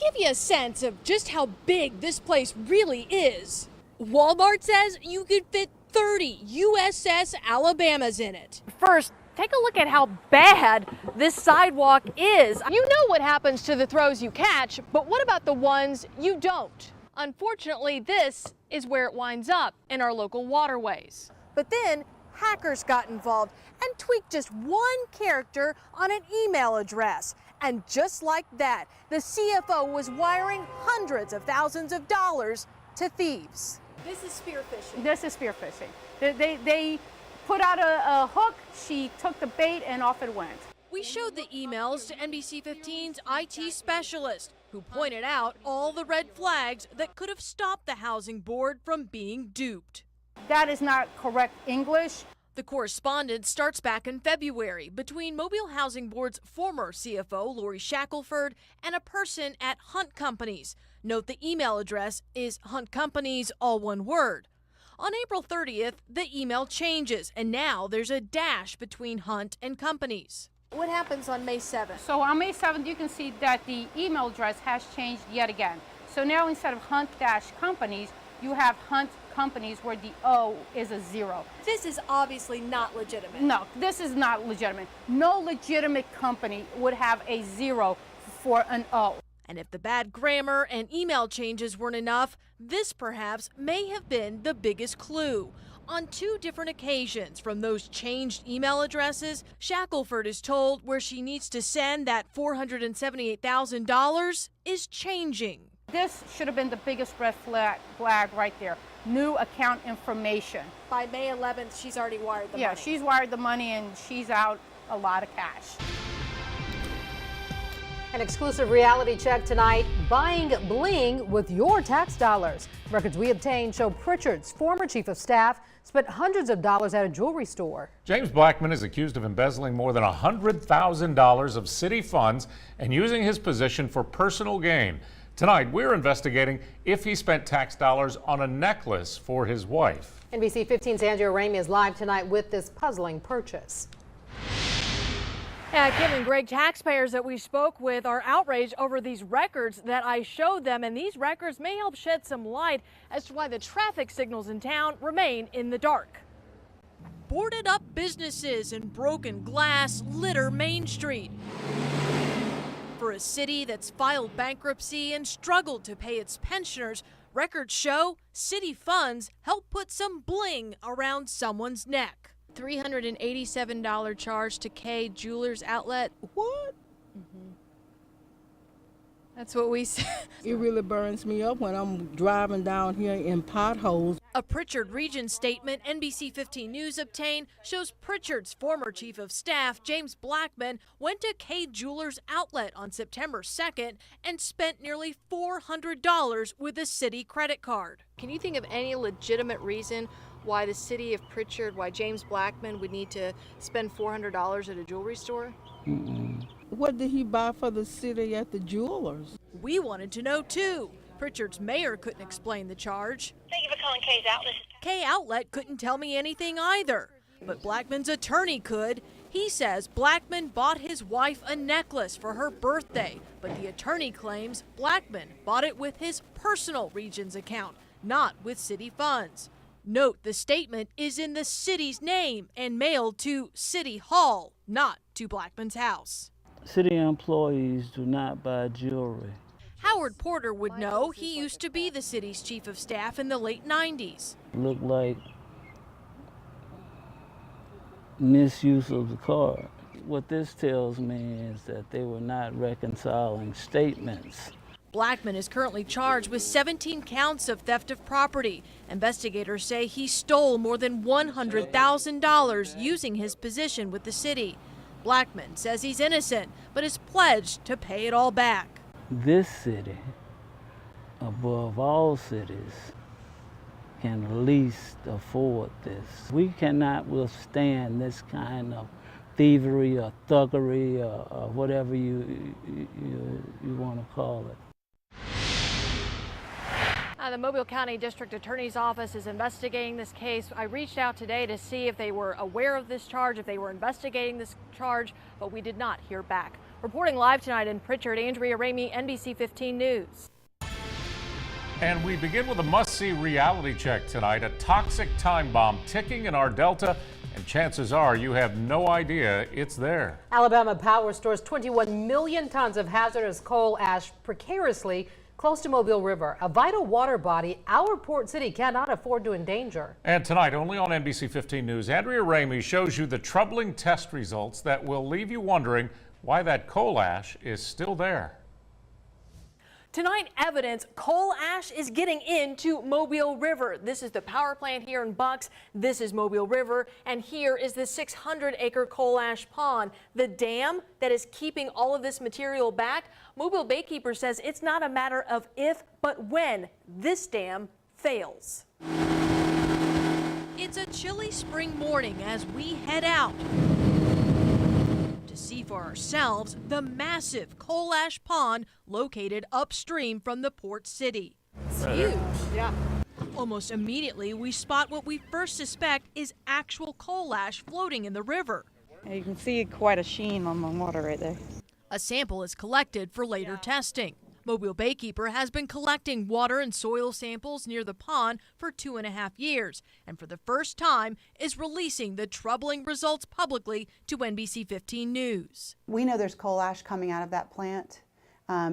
give you a sense of just how big this place really is. Walmart says you could fit 30 USS Alabamas in it. First, take a look at how bad this sidewalk is. You know what happens to the throws you catch, but what about the ones you don't? Unfortunately, this is where it winds up, in our local waterways. But then hackers got involved and tweaked just one character on an email address. And just like that, the CFO was wiring hundreds of thousands of dollars to thieves. This is spear phishing. This is spear phishing. They put out a hook, she took the bait, and off it went. We showed the emails to NBC 15's IT specialist, who pointed out all the red flags that could have stopped the housing board from being duped. That is not correct English. The correspondence starts back in February between Mobile Housing Board's former CFO, Lori Shackelford, and a person at Hunt Companies. Note the email address is Hunt Companies, all one word. On April 30th, the email changes, and now there's a dash between Hunt and Companies. What happens on May 7th? So on May 7th, you can see that the email address has changed yet again. So now instead of Hunt-Companies, you have Hunt Companies where the O is a 0. This is obviously not legitimate. No, this is not legitimate. No legitimate company would have a 0 for an O. And if the bad grammar and email changes weren't enough, this perhaps may have been the biggest clue. On 2 different occasions from those changed email addresses, Shackelford is told where she needs to send that $478,000 is changing. This should have been the biggest red flag right there. New account information. By May 11th, she's already wired the money. Yeah, she's wired the money and she's out a lot of cash. An exclusive reality check tonight, buying bling with your tax dollars. Records we obtained show Pritchard's former chief of staff spent hundreds of dollars at a jewelry store. James Blackman is accused of embezzling more than $100,000 of city funds and using his position for personal gain. Tonight, we're investigating if he spent tax dollars on a necklace for his wife. NBC 15's Andrea Ramey is live tonight with this puzzling purchase. Yeah, Kim and Greg, taxpayers that we spoke with are outraged over these records that I showed them, and these records may help shed some light as to why the traffic signals in town remain in the dark. Boarded up businesses and broken glass litter Main Street. For a city that's filed bankruptcy and struggled to pay its pensioners, records show city funds help put some bling around someone's neck. $387 charge to K Jewelers Outlet. What? That's what we said. It really burns me up when I'm driving down here in potholes. A Pritchard Region statement NBC 15 News obtained shows Pritchard's former chief of staff, James Blackman, went to K Jewelers Outlet on September 2nd and spent nearly $400 with a city credit card. Can you think of any legitimate reason why the city of Pritchard, why James Blackman would need to spend $400 at a jewelry store? What did he buy for the city at the jewelers? We wanted to know too. Pritchard's mayor couldn't explain the charge. Thank you for calling K's Outlet. K Outlet couldn't tell me anything either. But Blackman's attorney could. He says Blackman bought his wife a necklace for her birthday, but the attorney claims Blackman bought it with his personal Regions account, not with city funds. Note the statement is in the city's name and mailed to City Hall, not to Blackman's house. City employees do not buy jewelry. Howard Porter would know. He used to be the city's chief of staff in the late 90s. Look like misuse of the card. What this tells me is that they were not reconciling statements. Blackman is currently charged with 17 counts of theft of property. Investigators say he stole more than $100,000 using his position with the city. Blackman says he's innocent, but is pledged to pay it all back. This city, above all cities, can least afford this. We cannot withstand this kind of thievery or thuggery or whatever you want to call it. The Mobile County District Attorney's Office is investigating this case. I reached out today to see if they were aware of this charge, if they were investigating this charge, but we did not hear back. Reporting live tonight in Pritchard, Andrea Ramey, NBC 15 News. And we begin with a must-see reality check tonight. A toxic time bomb ticking in our Delta, and chances are you have no idea it's there. Alabama Power stores 21 million tons of hazardous coal ash precariously close to Mobile River, a vital water body our port city cannot afford to endanger. And tonight, only on NBC 15 News, Andrea Ramey shows you the troubling test results that will leave you wondering why that coal ash is still there. Tonight, evidence coal ash is getting into Mobile River. This is the power plant here in Bucks. This is Mobile River. And here is the 600-acre coal ash pond. The dam that is keeping all of this material back. Mobile Baykeeper says it's not a matter of if, but when this dam fails. It's a chilly spring morning as we head out to see for ourselves the massive coal ash pond located upstream from the port city. It's huge. Yeah. Almost immediately, we spot what we first suspect is actual coal ash floating in the river. You can see quite a sheen on the water right there. A sample is collected for later testing. Mobile Baykeeper has been collecting water and soil samples near the pond for 2.5 years, and for the first time is releasing the troubling results publicly to NBC 15 News. We know there's coal ash coming out of that plant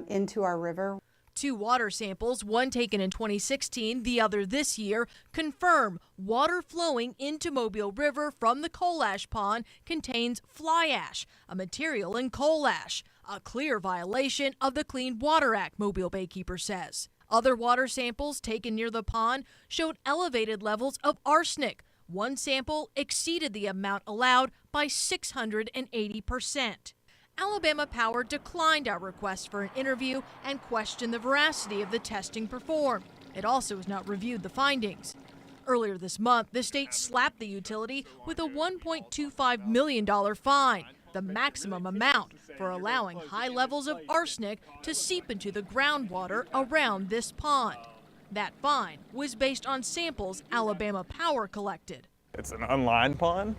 into our river. 2 water samples, one taken in 2016, the other this year, confirm water flowing into Mobile River from the coal ash pond contains fly ash, a material in coal ash, a clear violation of the Clean Water Act, Mobile Baykeeper says. Other water samples taken near the pond showed elevated levels of arsenic. One sample exceeded the amount allowed by 680%. Alabama Power declined our request for an interview and questioned the veracity of the testing performed. It also has not reviewed the findings. Earlier this month, the state slapped the utility with a $1.25 million fine, the maximum amount for allowing high levels of arsenic to seep into the groundwater around this pond. That fine was based on samples Alabama Power collected. It's an unlined pond.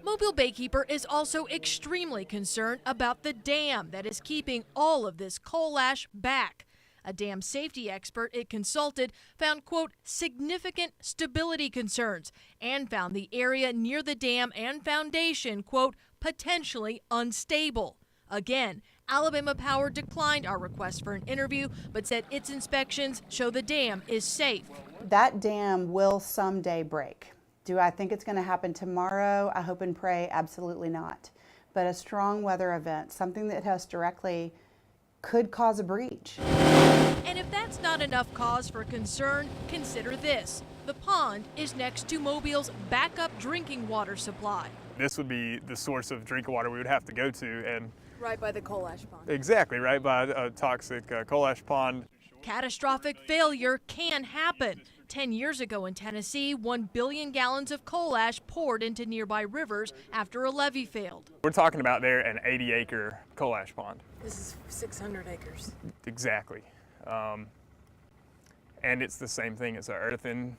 Mobile Baykeeper is also extremely concerned about the dam that is keeping all of this coal ash back. A dam safety expert it consulted found, quote, significant stability concerns and found the area near the dam and foundation, quote, potentially unstable. Again, Alabama Power declined our request for an interview, but said its inspections show the dam is safe. That dam will someday break. Do I think it's going to happen tomorrow? I hope and pray absolutely not. But a strong weather event, something that has directly could cause a breach. And if that's not enough cause for concern, consider this. The pond is next to Mobile's backup drinking water supply. This would be the source of drinking water we would have to go to, and Right by the coal ash pond. exactly right by a toxic coal ash pond. Catastrophic failure can happen. 10 years ago in Tennessee, 1 billion gallons of coal ash poured into nearby rivers after a levee failed. We're talking about there an 80-acre coal ash pond. This is 600 acres. Exactly. And it's the same thing. It's an earthen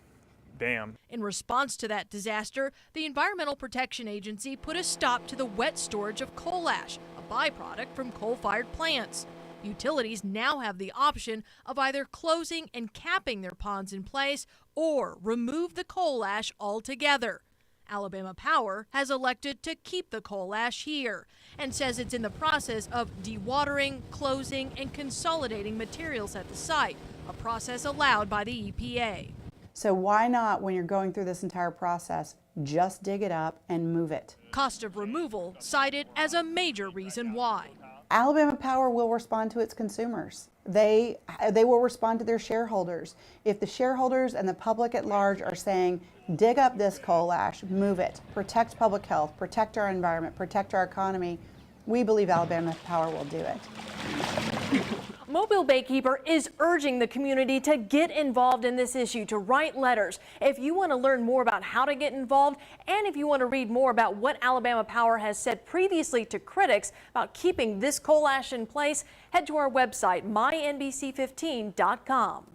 dam. In response to that disaster, the Environmental Protection Agency put a stop to the wet storage of coal ash, a byproduct from coal-fired plants. Utilities now have the option of either closing and capping their ponds in place or remove the coal ash altogether. Alabama Power has elected to keep the coal ash here and says it's in the process of dewatering, closing, and consolidating materials at the site, a process allowed by the EPA. So why not, when you're going through this entire process, just dig it up and move it? Cost of removal cited as a major reason why. Alabama Power will respond to its consumers. They will respond to their shareholders. If the shareholders and the public at large are saying, dig up this coal ash, move it, protect public health, protect our environment, protect our economy, we believe Alabama Power will do it. Mobile Baykeeper is urging the community to get involved in this issue, to write letters. If you want to learn more about how to get involved, and if you want to read more about what Alabama Power has said previously to critics about keeping this coal ash in place, head to our website, mynbc15.com.